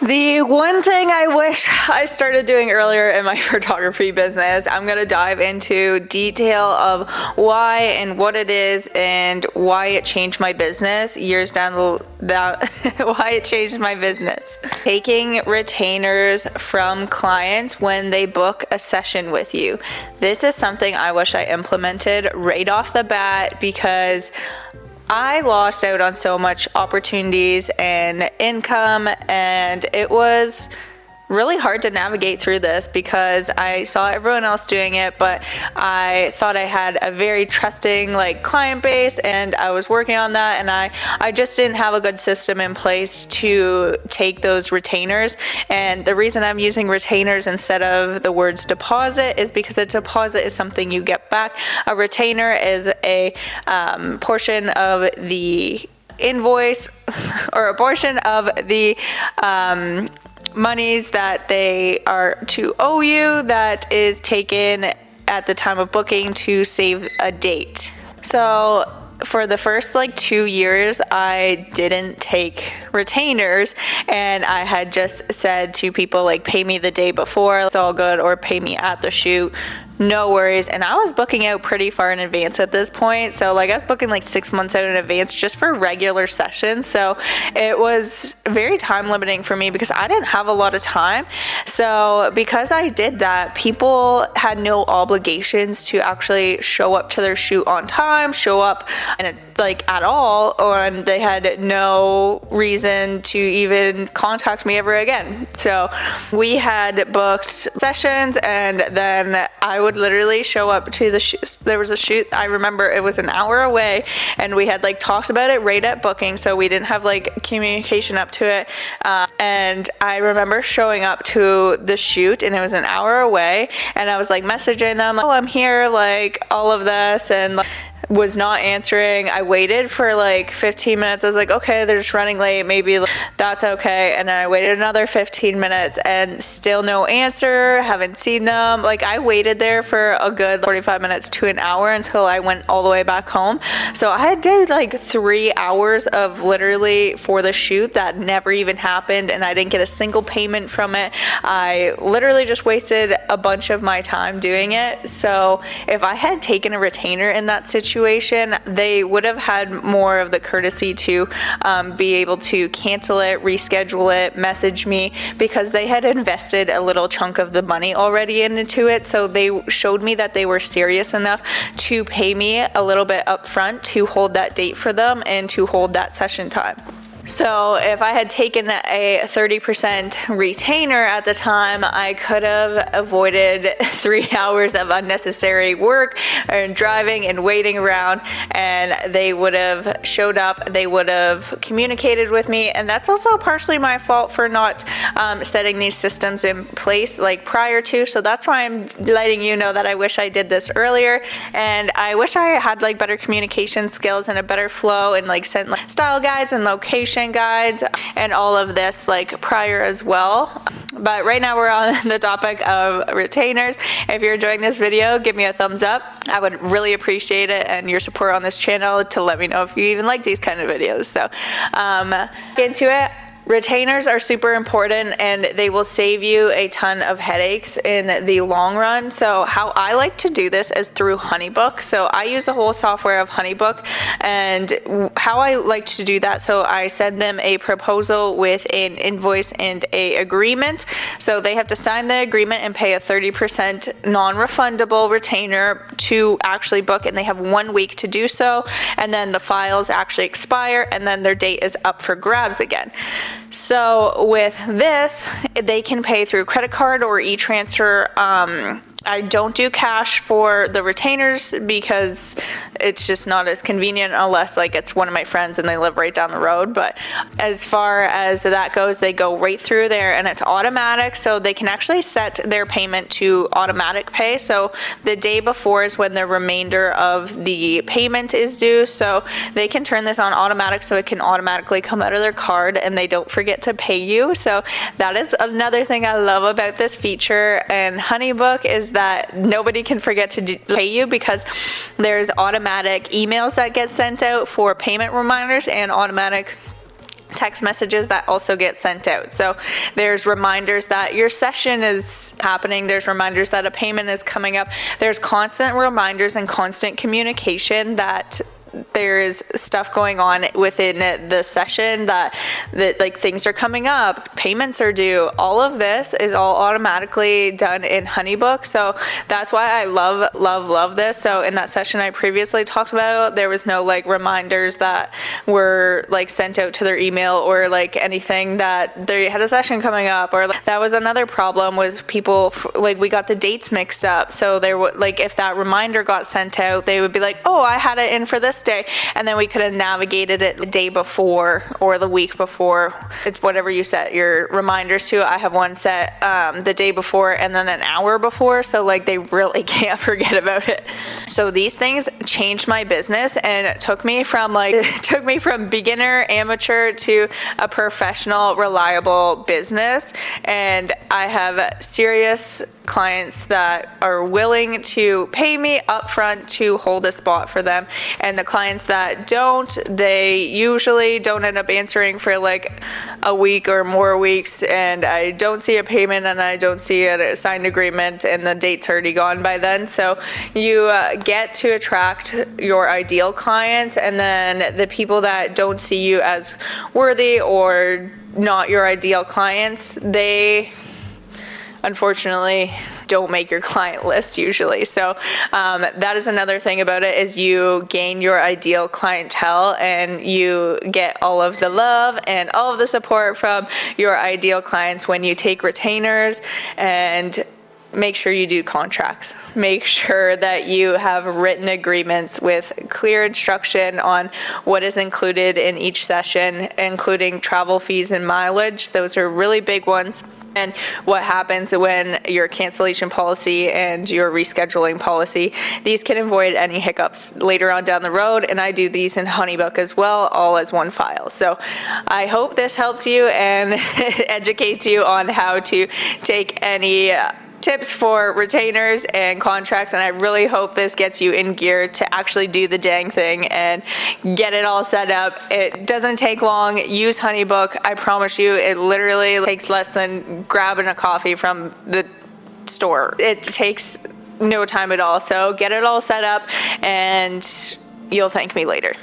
The one thing I wish I started doing earlier in my photography business, I'm going to dive into detail of why and what it is and why it changed my business years down why it changed my business. Taking retainers from clients when they book a session with you. This is something I wish I implemented right off the bat because I lost out on so much opportunities and income, and it was really hard to navigate through this because I saw everyone else doing it, but I thought I had a very trusting client base, and I was working on that, and I just didn't have a good system in place to take those retainers. And the reason I'm using retainers instead of the words deposit is because a deposit is something you get back. A retainer is a portion of the invoice or a portion of the monies that they are to owe you that is taken at the time of booking to save a date. So for the first 2 years, I didn't take retainers, and I had just said to people pay me the day before, it's all good, or pay me at the shoot. No worries. And I was booking out pretty far in advance at this point. So I was booking 6 months out in advance just for regular sessions. So it was very time limiting for me because I didn't have a lot of time. So because I did that, people had no obligations to actually show up to their shoot on time, show up and at all, or they had no reason to even contact me ever again. So we had booked sessions, and then I would literally show up to the shoot. There was a shoot, I remember it was an hour away, and we had talked about it right at booking, so we didn't have communication up to it. And I remember showing up to the shoot, and it was an hour away, and I was messaging them, oh, I'm here, all of this, and was not answering. I waited for 15 minutes. I was okay, they're just running late, maybe that's okay. And then I waited another 15 minutes and still no answer, haven't seen them. I waited there for a good 45 minutes to an hour until I went all the way back home. So I did 3 hours of literally for the shoot that never even happened, and I didn't get a single payment from it. I literally just wasted a bunch of my time doing it. So if I had taken a retainer in that situation, they would have had more of the courtesy to be able to cancel it, reschedule it, message me, because they had invested a little chunk of the money already into it. So they showed me that they were serious enough to pay me a little bit upfront to hold that date for them and to hold that session time. So if I had taken a 30% retainer at the time, I could have avoided 3 hours of unnecessary work and driving and waiting around, and they would have showed up, they would have communicated with me. And that's also partially my fault for not setting these systems in place prior to. So that's why I'm letting you know that I wish I did this earlier, and I wish I had better communication skills and a better flow, and sent style guides and location guides and all of this prior as well. But right now we're on the topic of retainers. If you're enjoying this video, give me a thumbs up. I would really appreciate it, and your support on this channel to let me know if you even like these kind of videos. So get into it. Retainers are super important, and they will save you a ton of headaches in the long run. So how I like to do this is through HoneyBook. So I use the whole software of HoneyBook, and how I like to do that, so I send them a proposal with an invoice and a agreement. So they have to sign the agreement and pay a 30% non-refundable retainer to actually book, and they have 1 week to do so, and then the files actually expire, and then their date is up for grabs again. So with this, they can pay through credit card or e-transfer. I don't do cash for the retainers because it's just not as convenient unless it's one of my friends and they live right down the road. But as far as that goes, they go right through there, and it's automatic. So they can actually set their payment to automatic pay. So the day before is when the remainder of the payment is due. So they can turn this on automatic, so it can automatically come out of their card and they don't forget to pay you. So that is another thing I love about this feature. And HoneyBook is that nobody can forget to pay you, because there's automatic emails that get sent out for payment reminders and automatic text messages that also get sent out. So there's reminders that your session is happening. There's reminders that a payment is coming up. There's constant reminders and constant communication that there is stuff going on within the session, that like things are coming up, payments are due. All of this is all automatically done in HoneyBook. So that's why I love this. So in that session I previously talked about, there was no like reminders that were like sent out to their email, or like anything that they had a session coming up, or that was another problem, was people like we got the dates mixed up. So there would, like, if that reminder got sent out, they would be like, oh, I had it in for this day, and then we could have navigated it the day before or the week before. It's whatever you set your reminders to. I have one set the day before and then an hour before, so like they really can't forget about it. So these things changed my business, and it took me from beginner, amateur to a professional, reliable business. And I have serious clients that are willing to pay me upfront to hold a spot for them, and the clients that don't, they usually don't end up answering for like a week or more weeks, and I don't see a payment and I don't see a signed agreement, and the date's already gone by then. So you get to attract your ideal clients, and then the people that don't see you as worthy or not your ideal clients, they unfortunately don't make your client list usually. So that is another thing about it, is you gain your ideal clientele, and you get all of the love and all of the support from your ideal clients when you take retainers. And make sure you do contracts. Make sure that you have written agreements with clear instruction on what is included in each session, including travel fees and mileage. Those are really big ones. And what happens when your cancellation policy and your rescheduling policy, these can avoid any hiccups later on down the road. And I do these in HoneyBook as well, all as one file. So I hope this helps you and educates you on how to take any tips for retainers and contracts, and I really hope this gets you in gear to actually do the dang thing and get it all set up. It doesn't take long. Use HoneyBook. I promise you, it literally takes less than grabbing a coffee from the store. It takes no time at all. So get it all set up and you'll thank me later.